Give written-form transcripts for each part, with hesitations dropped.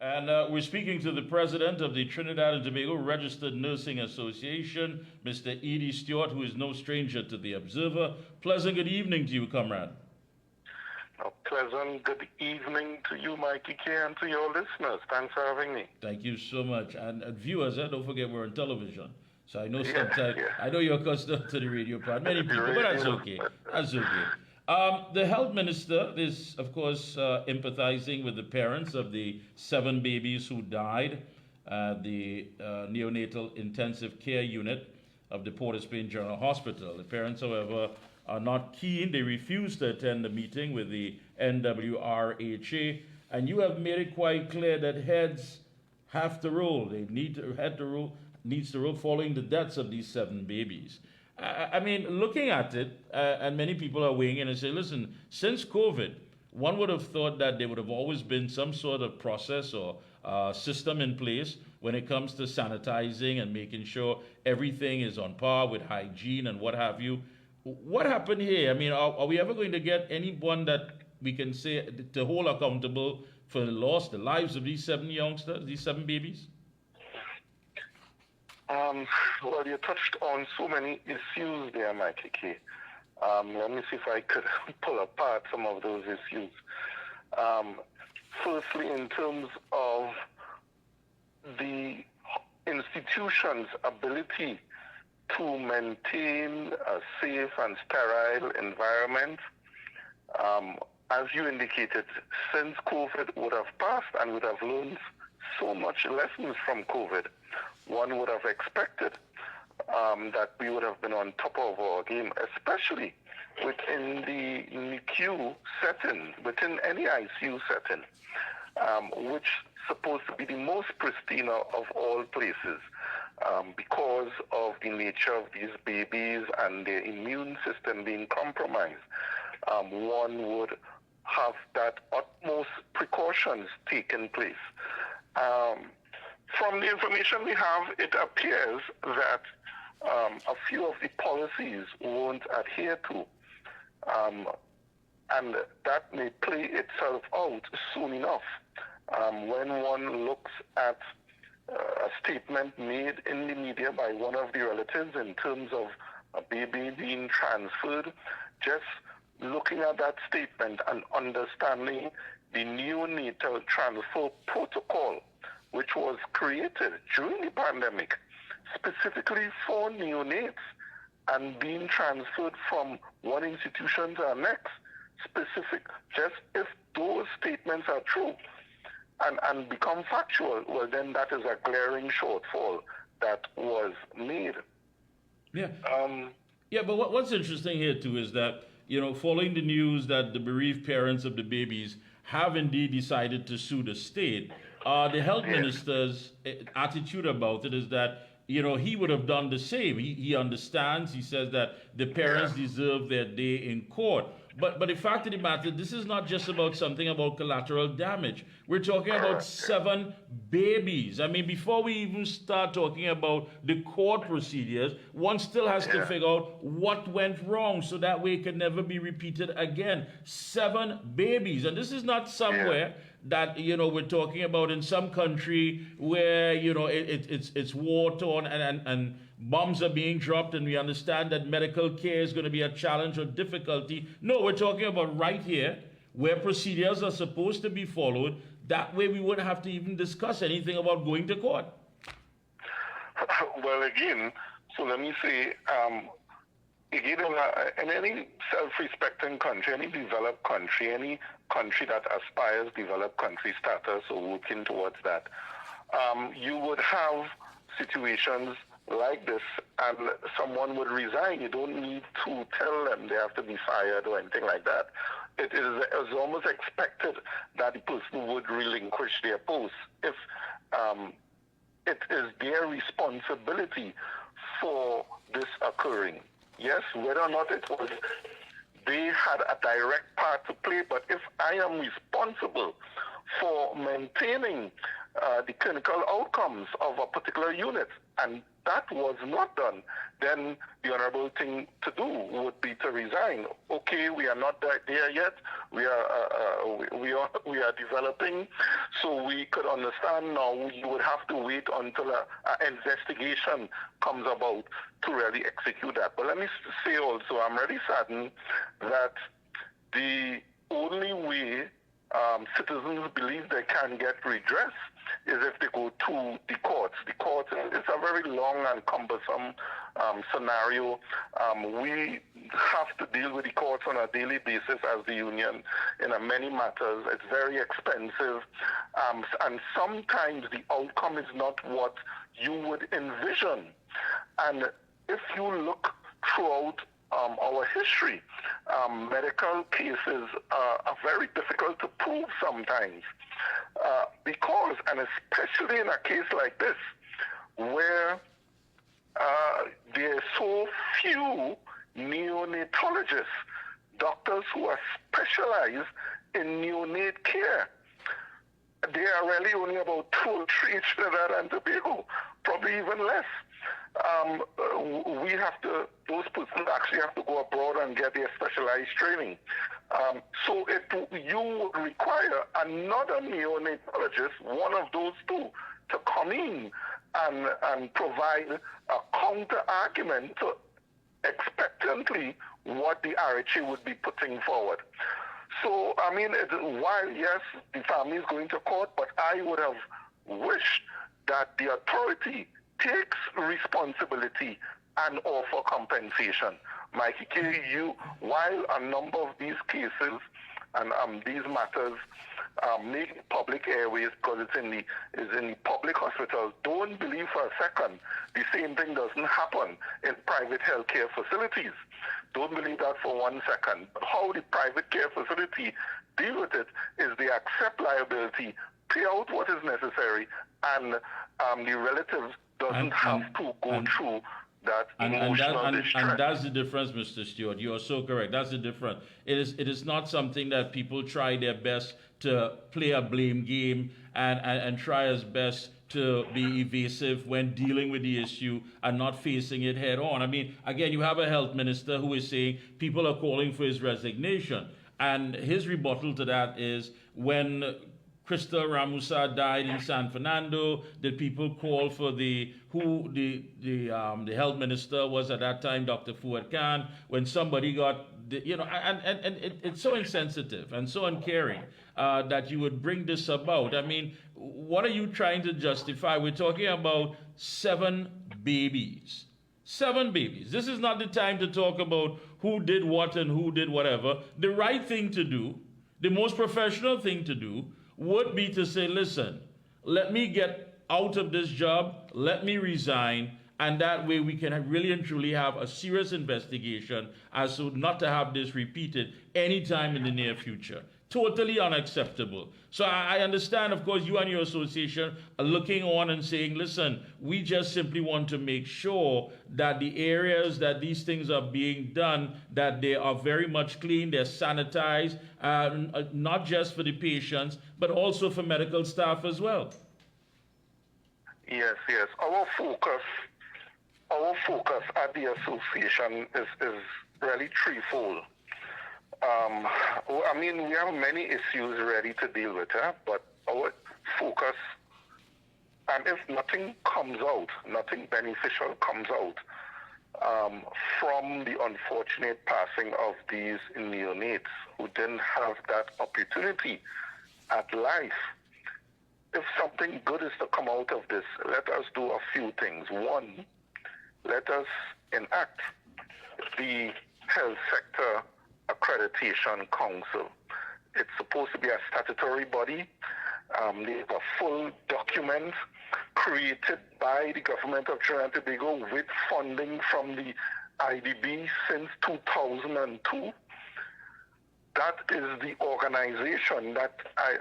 And we're speaking to the president of the Trinidad and Tobago Registered Nursing Association, Mr. Edie Stewart, who is no stranger to the Observer. Pleasant good evening to you, comrade. A pleasant good evening to you, Mikee K, and to your listeners. Thanks for having me. Thank you so much. And viewers, don't forget we're on television. So I know Yeah, sometimes, yeah. I know you're accustomed to the radio part, many The people, but that's radio. okay. That's okay. The health minister is, of course, empathizing with the parents of the 7 babies who died at the neonatal intensive care unit of the Port of Spain General Hospital. The parents, however, are not keen. They refuse to attend the meeting with the NWRHA. And you have made it quite clear that heads have to roll. They need to head to roll needs to roll following the deaths of these 7 babies. I mean, looking at it, and many people are weighing in and say, listen, since COVID, one would have thought that there would have always been some sort of process or system in place when it comes to sanitizing and making sure everything is on par with hygiene and what have you. What happened here? I mean, are we ever going to get anyone that we can say to hold accountable for the loss, the lives of these 7 youngsters, these 7 babies? Well, you touched on so many issues there, Mikee K. Let me see if I could pull apart some of those issues. Firstly, in terms of the institution's ability to maintain a safe and sterile environment, as you indicated, since COVID would have passed and would have learned so much lessons from COVID, one would have expected that we would have been on top of our game, especially within the NICU setting, within any ICU setting, which is supposed to be the most pristine of all places, because of the nature of these babies and their immune system being compromised. One would have that utmost precautions taken place. From the information we have, it appears that a few of the policies won't adhere to, and that may play itself out soon enough. When one looks at a statement made in the media by one of the relatives in terms of a baby being transferred, just looking at that statement and understanding the neonatal transfer protocol, which was created during the pandemic, specifically for neonates and being transferred from one institution to the next, just if those statements are true and become factual, well, then that is a glaring shortfall that was made. Yeah. Yeah, but what's interesting here, too, is that, following the news that the bereaved parents of the babies have indeed decided to sue the state, the health minister's attitude about it is that, he would have done the same. He understands. He says that the parents deserve their day in court. But the fact of the matter, this is not just about something about collateral damage. We're talking about 7 babies. I mean, before we even start talking about the court procedures, one still has to figure out what went wrong so that way it can never be repeated again. 7 babies. And this is not somewhere that, we're talking about in some country where, it's war-torn and bombs are being dropped, and we understand that medical care is going to be a challenge or difficulty. No, we're talking about right here where procedures are supposed to be followed. That way we wouldn't have to even discuss anything about going to court. Well, again, so let me say, again, in any self-respecting country, any developed country, any country that aspires developed country status or working towards that, you would have situations like this, and someone would resign. You don't need to tell them they have to be fired or anything like that. It is almost expected that the person would relinquish their post if it is their responsibility for this occurring. Yes, whether or not it was they had a direct part to play, but if I am responsible for maintaining the clinical outcomes of a particular unit, and that was not done, then the honorable thing to do would be to resign. Okay, we are not there yet. We are developing, so we could understand now. You would have to wait until an investigation comes about to really execute that. But let me say also, I'm really saddened that the only way citizens believe they can get redress is if they go to the courts. The courts, it's a very long and cumbersome scenario. We have to deal with the courts on a daily basis as the union in many matters. It's very expensive, and sometimes the outcome is not what you would envision. And if you look throughout our history, medical cases are very difficult to prove sometimes because, and especially in a case like this, where there are so few neonatologists, doctors who are specialized in neonate care. There are really only about 2 or 3 in Trinidad and Tobago, probably even less. Those people actually have to go abroad and get their specialized training. So you would require another neonatologist, one of those 2, to come in and provide a counter argument to expectantly what the RHA would be putting forward. So, I mean, while, yes, the family is going to court, but I would have wished that the authority takes responsibility and offer compensation. Mikee K, while a number of these cases and these matters make public airways because it's in the public hospitals, don't believe for a second the same thing doesn't happen in private healthcare facilities. Don't believe that for 1 second. But how the private care facility deal with it is they accept liability, pay out what is necessary, and the relatives doesn't have to go through that emotional distress. And that's the difference, Mr. Stewart. You are so correct. That's the difference. It is not something that people try their best to play a blame game and try as best to be evasive when dealing with the issue and not facing it head on. I mean, again, you have a health minister who is saying people are calling for his resignation. And his rebuttal to that is, when Crystal Ramusa died in San Fernando, did people call for the health minister was at that time, Dr. Fuad Khan, when somebody got, it's so insensitive and so uncaring that you would bring this about. I mean, what are you trying to justify? We're talking about 7 babies. 7 babies. This is not the time to talk about who did what and who did whatever. The right thing to do, the most professional thing to do, would be to say, listen, let me get out of this job, let me resign, and that way we can really and truly have a serious investigation as to not to have this repeated anytime in the near future. Totally unacceptable. So I understand, of course, you and your association are looking on and saying, listen, we just simply want to make sure that the areas that these things are being done, that they are very much clean, they're sanitized, not just for the patients, but also for medical staff as well. Yes. Our focus at the association is really threefold. I mean, we have many issues ready to deal with, but our focus, and if nothing comes out, nothing beneficial comes out from the unfortunate passing of these neonates who didn't have that opportunity at life, if something good is to come out of this, let us do a few things. One, let us enact the health sector accreditation council. It's supposed to be a statutory body. There's a full document created by the government of Trinidad and Tobago with funding from the IDB since 2002. That is the organization that I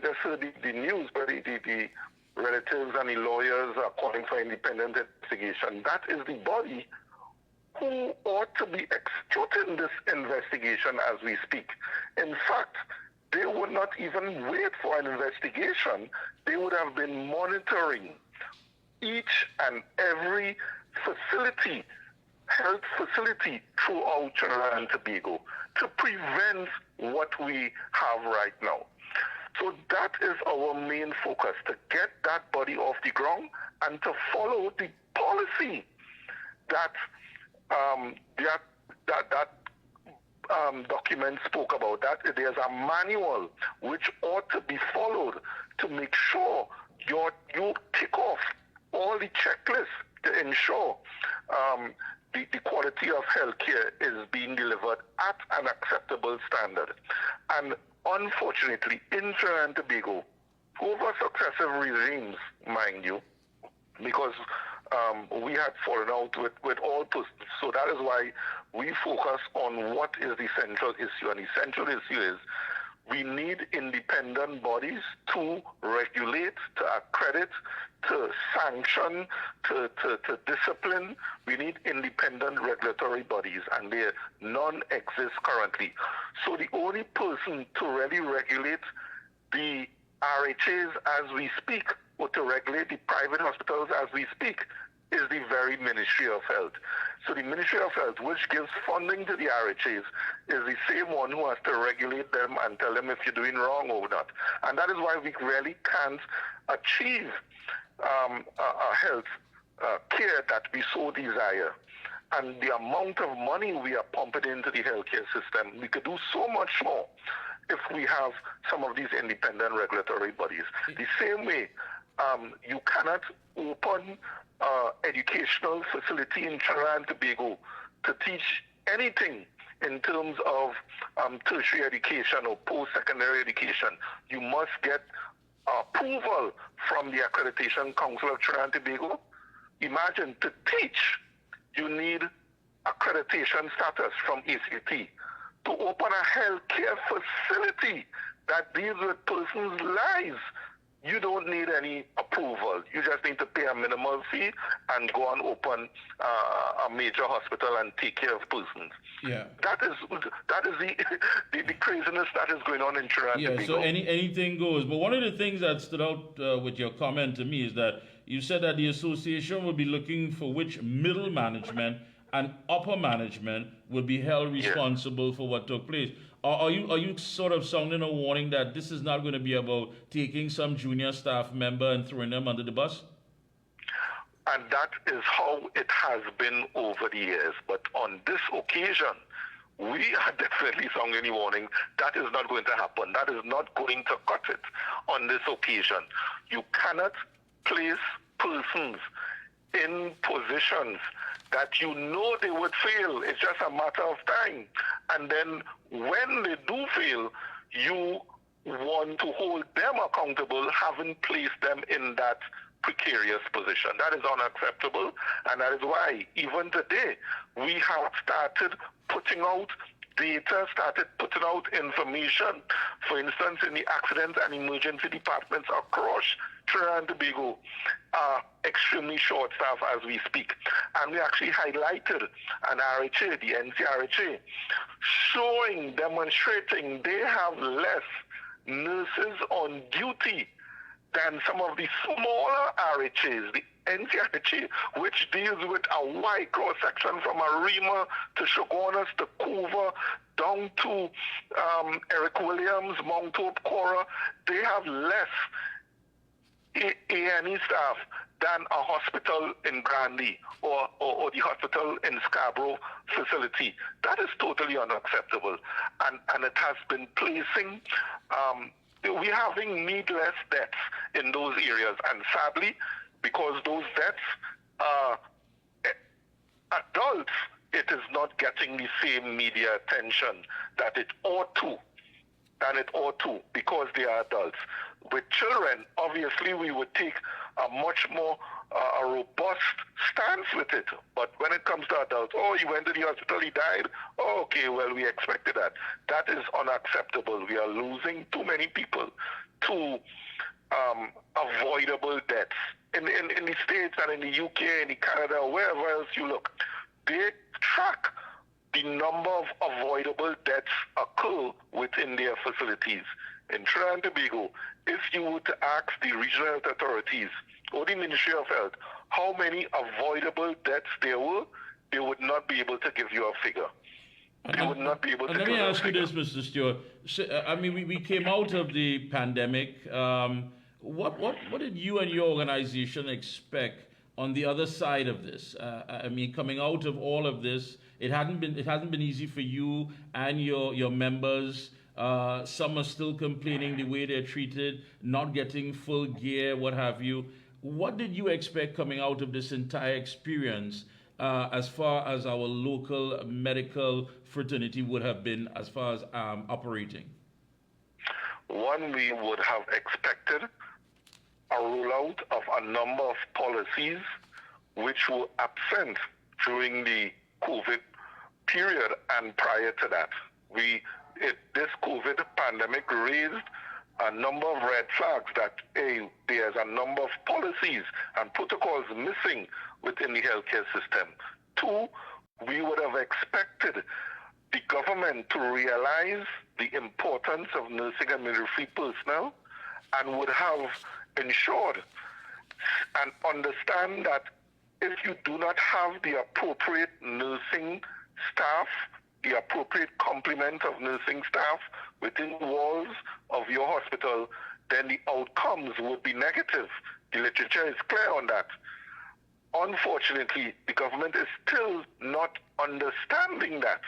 just heard the news, but the relatives and the lawyers are calling for independent investigation. That is the body who ought to be executing this investigation as we speak. In fact, they would not even wait for an investigation. They would have been monitoring each and every facility, health facility throughout Trinidad and Tobago to prevent what we have right now. So that is our main focus, to get that body off the ground and to follow the policy that document spoke about. That there's a manual which ought to be followed to make sure you tick off all the checklists to ensure the quality of healthcare is being delivered at an acceptable standard. And unfortunately, in Trinidad and Tobago, over successive regimes, mind you, because we had fallen out with all persons. So that is why we focus on what is the central issue. And the central issue is we need independent bodies to regulate, to accredit, to sanction, to discipline. We need independent regulatory bodies, and none exist currently. So the only person to really regulate the RHAs as we speak, or to regulate the private hospitals as we speak, is the very Ministry of Health. So the Ministry of Health, which gives funding to the RHAs, is the same one who has to regulate them and tell them if you're doing wrong or not. And that is why we really can't achieve a health care that we so desire. And the amount of money we are pumping into the healthcare system, we could do so much more if we have some of these independent regulatory bodies. The same way, you cannot open educational facility in Trinidad and Tobago to teach anything in terms of tertiary education or post-secondary education. You must get approval from the Accreditation Council of Trinidad and Tobago. Imagine, to teach, you need accreditation status from ACT. To open a healthcare facility that deals with persons' lives, you don't need any approval. You just need to pay a minimal fee and go and open a major hospital and take care of persons. Yeah. That is the craziness that is going on in Trinidad. Yeah, so anything goes. But one of the things that stood out with your comment to me is that you said that the association would be looking for which middle management and upper management would be held responsible for what took place. Are you sort of sounding a warning that this is not going to be about taking some junior staff member and throwing them under the bus? And that is how it has been over the years. But on this occasion, we are definitely sounding a warning. That is not going to happen. That is not going to cut it on this occasion. You cannot place persons in positions that you know they would fail. It's just a matter of time. And then when they do fail, you want to hold them accountable, having placed them in that precarious position. That is unacceptable. And that is why, even today, we have started putting out data, started putting out information. For instance, in the accident and emergency departments across Trinidad and Tobago are extremely short staff as we speak. And we actually highlighted an RHA, the NCRHA, demonstrating they have less nurses on duty than some of the smaller RHAs, the NCRHA, which deals with a wide cross-section from Arima to Shogunas to Couva down to Eric Williams, Mount Hope, Cora. They have less A&E staff than a hospital in Grandy or the hospital in Scarborough facility. That is totally unacceptable. And it has been placing, we're having needless deaths in those areas. And sadly, because those deaths are adults, it is not getting the same media attention that it ought to, because they are adults. With children, obviously, we would take a much more a robust stance with it. But when it comes to adults, oh, he went to the hospital, he died. Oh, okay, well, we expected that. That is unacceptable. We are losing too many people to avoidable deaths. In the States and in the UK, in Canada, wherever else you look, they track the number of avoidable deaths occur within their facilities. In Trinidad and Tobago, if you were to ask the regional health authorities or the Ministry of Health how many avoidable deaths there were, they would not be able to give you a figure. They would not be able to let give me you a ask you figure. this, Mr. Stewart. So, I mean, we came out of the pandemic. What did you and your organization expect on the other side of this? I mean, coming out of all of this, it hasn't been easy for you and your members. Some are still complaining the way they're treated, not getting full gear, what have you. What did you expect coming out of this entire experience as far as our local medical fraternity would have been as far as operating? One, we would have expected a rollout of a number of policies which were absent during the COVID period and prior to that. This COVID pandemic raised a number of red flags that there's a number of policies and protocols missing within the healthcare system. Two, we would have expected the government to realize the importance of nursing and midwifery personnel and would have ensured and understand that if you do not have the appropriate nursing staff, the appropriate complement of nursing staff within the walls of your hospital, then the outcomes would be negative. The literature is clear on that. Unfortunately, the government is still not understanding that.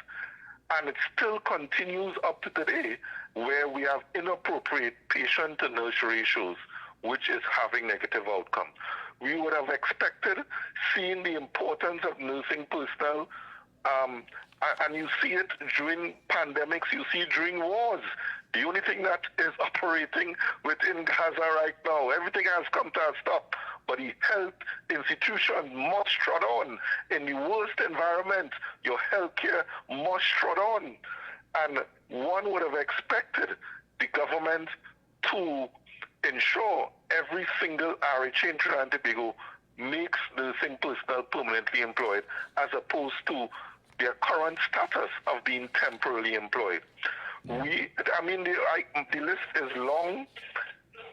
And it still continues up to today where we have inappropriate patient-to-nurse ratios, which is having negative outcome. We would have expected, seeing the importance of nursing personnel, and you see it during pandemics, you see it during wars. The only thing that is operating within Gaza right now, everything has come to a stop. But the health institution must trot on. In the worst environment, your healthcare must trot on. And one would have expected the government to ensure every single RHA in Trinidad and Tobago makes nursing personnel permanently employed as opposed to their current status of being temporarily employed. The list is long,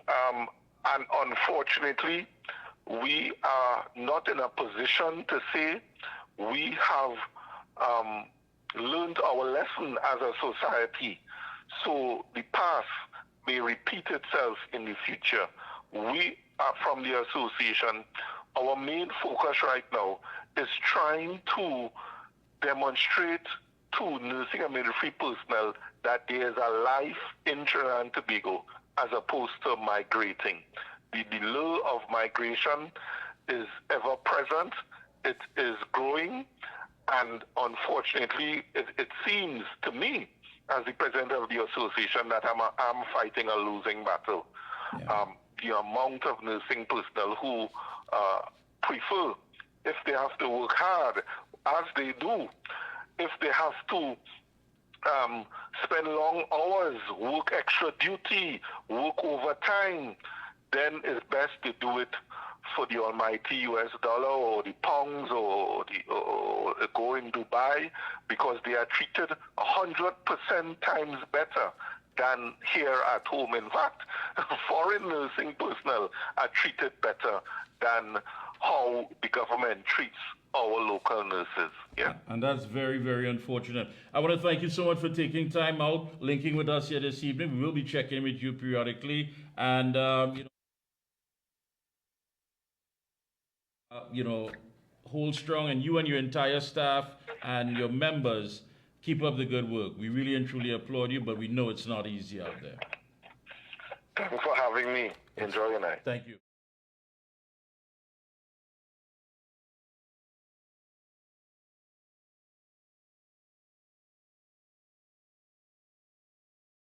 and unfortunately, we are not in a position to say we have learned our lesson as a society, so the past may repeat itself in the future. We are from the association. Our main focus right now is trying to demonstrate to nursing and midwifery personnel that there is a life in Trinidad and Tobago as opposed to migrating. The lure of migration is ever present, it is growing, and unfortunately, it seems to me, as the president of the association, that I'm fighting a losing battle. Yeah. The amount of nursing personnel who prefer, if they have to work hard, as they do, if they have to spend long hours, work extra duty, work overtime, then it's best to do it for the almighty US dollar or the pounds or go in Dubai, because they are treated 100% times better than here at home. In fact, foreign nursing personnel are treated better than how the government treats our local nurses. Yeah. And that's very, very unfortunate. I want to thank you so much for taking time out, linking with us here this evening. We will be checking with you periodically, and hold strong, and you and your entire staff and your members keep up the good work. We really and truly applaud you, but we know it's not easy out there. Thanks for having me. Enjoy your night. Thank you.